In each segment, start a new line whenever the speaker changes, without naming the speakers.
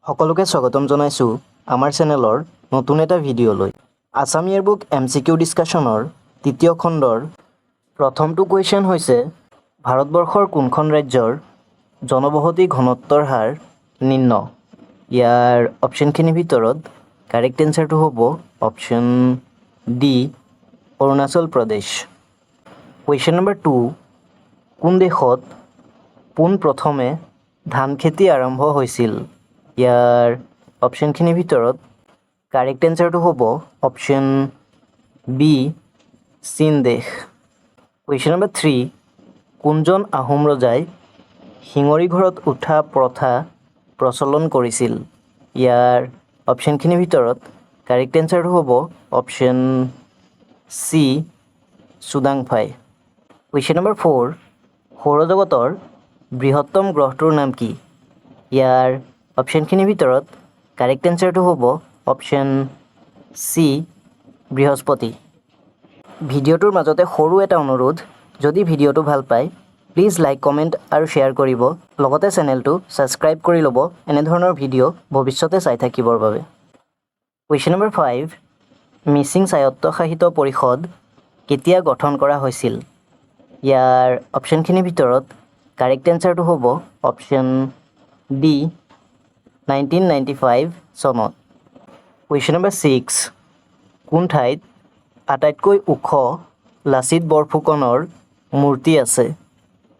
সকলোকে স্বাগতম জনাইছোঁ আমাৰ চেনেলৰ নতুন এটা ভিডিঅ'লৈ। আছাম ইয়েৰবুক MCQ ডিছকাশ্যনৰ তৃতীয় খণ্ডৰ প্ৰথমটো কুৱেশ্যন হৈছে ভাৰতবৰ্ষৰ কোনখন ৰাজ্যৰ জনবসতি ঘনত্বৰ হাৰ নিম্ন। ইয়াৰ অপশ্যনখিনিৰ ভিতৰত কাৰেক্ট এনচাৰটো হ'ব option D Arunachal Pradesh. Question number 2, কোন দেশত পোনপ্ৰথমে ধান খেতি আৰম্ভ হৈছিল। ইয়াৰ অপশ্যনখিনিৰ ভিতৰত কাৰেক্ট এনচাৰটো হ'ব অপশ্যন বি চীন দেশ। কুৱেশ্যন নম্বৰ 3, কোনজন আহোম ৰজাই শিঙৰি ঘৰত উঠা প্ৰথা প্ৰচলন কৰিছিল। ইয়াৰ অপশ্যনখিনিৰ ভিতৰত কাৰেক্ট এনচাৰটো হ'ব option C Sudangpha. Question number 4, সৌৰজগতৰ বৃহত্তম গ্ৰহটোৰ নাম কি। ইয়াৰ অপশ্যনখিনিৰ ভিতৰত কাৰেক্ট এনচাৰটো হ'ব অপশ্যন চি বৃহস্পতি। ভিডিঅ'টোৰ মাজতে সৰু এটা অনুৰোধ, যদি ভিডিঅ'টো ভাল পায় প্লিজ লাইক, কমেণ্ট আৰু শ্বেয়াৰ কৰিব। লগতে চেনেলটো ছাবস্ক্ৰাইব কৰি ল'ব এনেধৰণৰ ভিডিঅ' ভৱিষ্যতে চাই থাকিবৰ বাবে। কুৱেশ্যন নম্বৰ 5, মিচিং স্বায়ত্তশাসিত পৰিষদ কেতিয়া গঠন কৰা হৈছিল। ইয়াৰ অপশ্যনখিনিৰ ভিতৰত কাৰেক্ট এনচাৰটো হ'ব অপশ্যন ডি 1995 চনত। কুৱেশ্যন নম্বৰ 6, কোন ঠাইত আটাইতকৈ ওখ লাচিত বৰফুকনৰ মূৰ্তি আছে।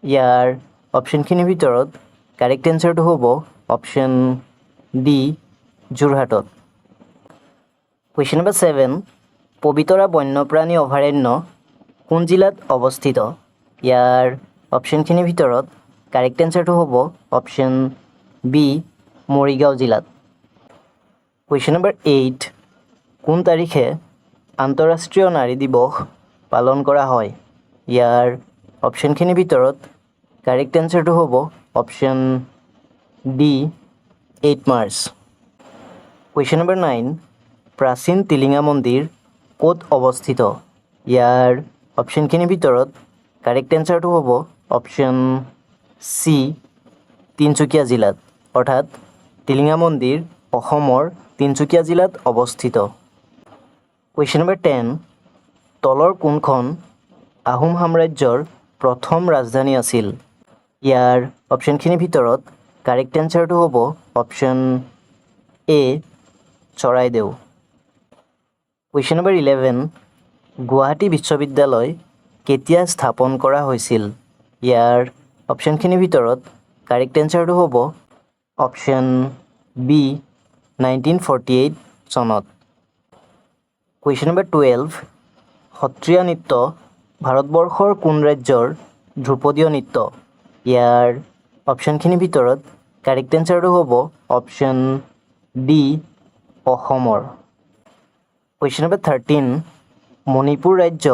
ইয়াৰ অপশ্যনখিনিৰ ভিতৰত কাৰেক্ট এনচাৰটো হ'ব অপশ্যন ডি যোৰহাটত। কুৱেশ্যন নম্বৰ 7, পবিতৰা বন্যপ্ৰাণী অভয়াৰণ্য কোন জিলাত অৱস্থিত। ইয়াৰ অপশ্যনখিনিৰ ভিতৰত কাৰেক্ট এনচাৰটো হ'ব অপশ্যন বি মৰিগাঁও জিলাত। কুৱেশ্যন নম্বৰ 8, কোন তাৰিখে আন্তঃৰাষ্ট্ৰীয় নাৰী দিৱস পালন কৰা হয়। ইয়াৰ অপশ্যনখিনিৰ ভিতৰত কাৰেক্ট এনচাৰটো হ'ব option D 8 March. Question number 9, প্ৰাচীন টিলিঙা মন্দিৰ ক'ত অৱস্থিত। ইয়াৰ অপশ্যনখিনিৰ ভিতৰত কাৰেক্ট এনচাৰটো হ'ব অপশ্যন চি তিনিচুকীয়া জিলাত, অৰ্থাৎ টিলিঙা মন্দিৰ অসমৰ তিনিচুকীয়া জিলাত অৱস্থিত। কুৱেশ্যন নম্বৰ 10, তলৰ কোনখন আহোম সাম্ৰাজ্যৰ প্ৰথম ৰাজধানী আছিল। ইয়াৰ অপশ্যনখিনিৰ ভিতৰত কাৰেক্ট এনচাৰটো হ'ব option A Charaideo. Question number 11, Guwahati বিশ্ববিদ্যালয় কেতিয়া স্থাপন কৰা হৈছিল। ইয়াৰ অপশ্যনখিনিৰ ভিতৰত কাৰেক্ট এনচাৰটো হ'ব অপশ্যন বি 1948 চনত। কুৱেশ্যন নম্বৰ 12, সত্ৰীয়া নৃত্য ভাৰতবৰ্ষৰ কোন ৰাজ্যৰ ধ্ৰুপদীয় নৃত্য। ইয়াৰ অপশ্যনখিনিৰ ভিতৰত কাৰেক্ট এনচাৰটো হ'ব অপশ্যন ডি অসমৰ। কুৱেশ্যন নম্বৰ 13, মণিপুৰ ৰাজ্য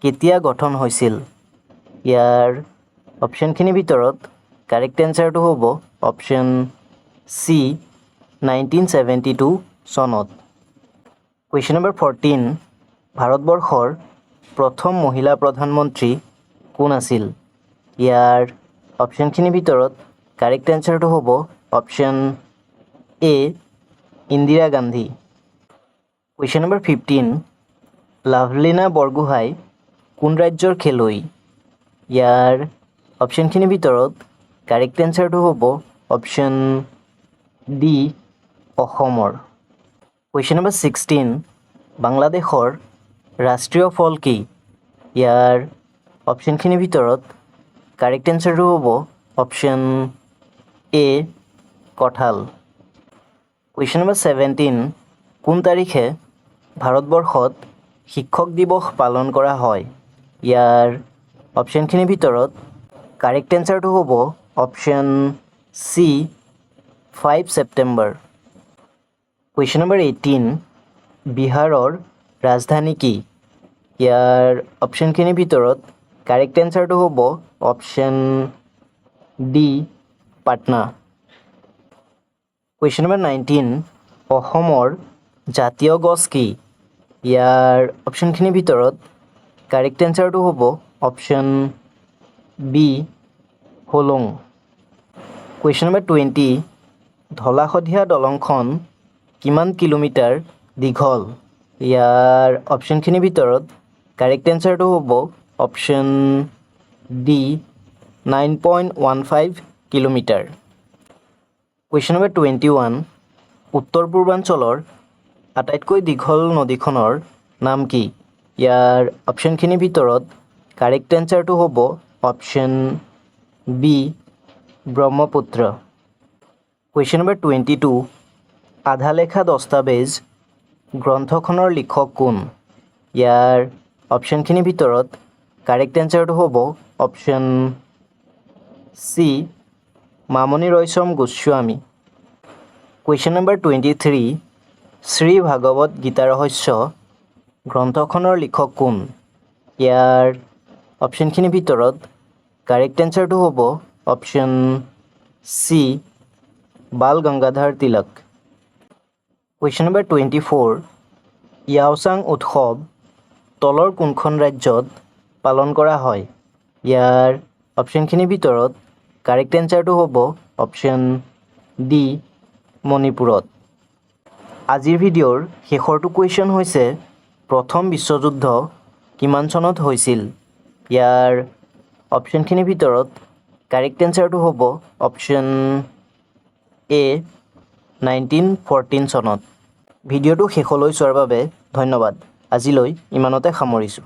কেতিয়া গঠন হৈছিল। ইয়াৰ অপশ্যনখিনিৰ ভিতৰত কাৰেক্ট এনচাৰটো হ'ব অপশ্যন চি 1972 চনত। কুৱেশ্যন নম্বৰ 14, ভাৰতবৰ্ষৰ প্ৰথম মহিলা প্ৰধানমন্ত্ৰী কোন আছিল। ইয়াৰ অপশ্যনখিনিৰ ভিতৰত কাৰেক্ট এনচাৰটো হ'ব option A Indira Gandhi. Question number 15, Lovlina Borgohain কোন ৰাজ্যৰ খেলুৱৈ। ইয়াৰ অপশ্যনখিনিৰ ভিতৰত কাৰেক্ট এনচাৰটো হ'ব অপশ্যন ডি অসমৰ। কুৱেশ্যন নম্বৰ 16, বাংলাদেশৰ ৰাষ্ট্ৰীয় ফল কি। ইয়াৰ অপশ্যনখিনিৰ ভিতৰত কাৰেক্ট এনচাৰটো হ'ব অপশ্যন এ কঁঠাল। কুৱেশ্যন নম্বৰ 17, কোন তাৰিখে ভাৰতবৰ্ষত শিক্ষক দিৱস পালন কৰা হয়। ইয়াৰ অপশ্যনখিনিৰ ভিতৰত কাৰেক্ট এনচাৰটো হ'ব option C 5 September. Question number 18, বিহাৰৰ ৰাজধানী কি। ইয়াৰ অপশ্যনখিনিৰ ভিতৰত কাৰেক্ট এনচাৰটো হ'ব option D Patna. Question number 19, অসমৰ জাতীয় গছ কি। ইয়াৰ অপশ্যনখিনিৰ ভিতৰত কাৰেক্ট এনচাৰটো হ'ব option B হোলোং। Question number 20, Dhola-Sadiya দলংখন কিমান কিলোমিটাৰ দীঘল? ইয়াৰ অপশ্যনখিনিৰ ভিতৰত কাৰেক্ট এনচাৰটো হ'ব option D 9.15 kilometre. Question number 21, উত্তৰ পূৰ্বাঞ্চলৰ আটাইতকৈ দীঘল নদীখনৰ নাম কি? ইয়াৰ অপশ্যনখিনিৰ ভিতৰত কাৰেক্ট এনচাৰটো হ'ব option B Brahmaputra. Question number 22, আধালেখা দস্তাবেজ গ্ৰন্থখনৰ লিখক কোন? ইয়াৰ অপশ্যনখিনিৰ ভিতৰত কাৰেক্ট এনচাৰটো হ'ব option C Mamoni Raisom Goswami. Question number 23, Shri Bhagavat Gita Rahasya গ্ৰন্থখনৰ লিখক কোন? ইয়াৰ অপশ্যনখিনিৰ ভিতৰত কাৰেক্ট এনচাৰটো হ'ব option C Bal Gangadhar Tilak. Question number 24, Yaosang উৎসৱ তলৰ কোনখন ৰাজ্যত পালন কৰা হয়? ইয়াৰ অপশ্যনখিনিৰ ভিতৰত কাৰেক্ট এনচাৰটো হ'ব অপশ্যন ডি মণিপুৰত। আজিৰ ভিডিঅ'ৰ শেষৰটো কুৱেশ্যন হৈছে প্ৰথম বিশ্বযুদ্ধ কিমান চনত হৈছিল? ইয়াৰ অপশ্যনখিনিৰ ভিতৰত কাৰেক্ট এনচাৰটো হ'ব অপশ্যন এ 1914 চনত। ভিডিঅ'টো শেষলৈ চোৱাৰ বাবে ধন্যবাদ। আজিলৈ ইমানতে সামৰিছোঁ।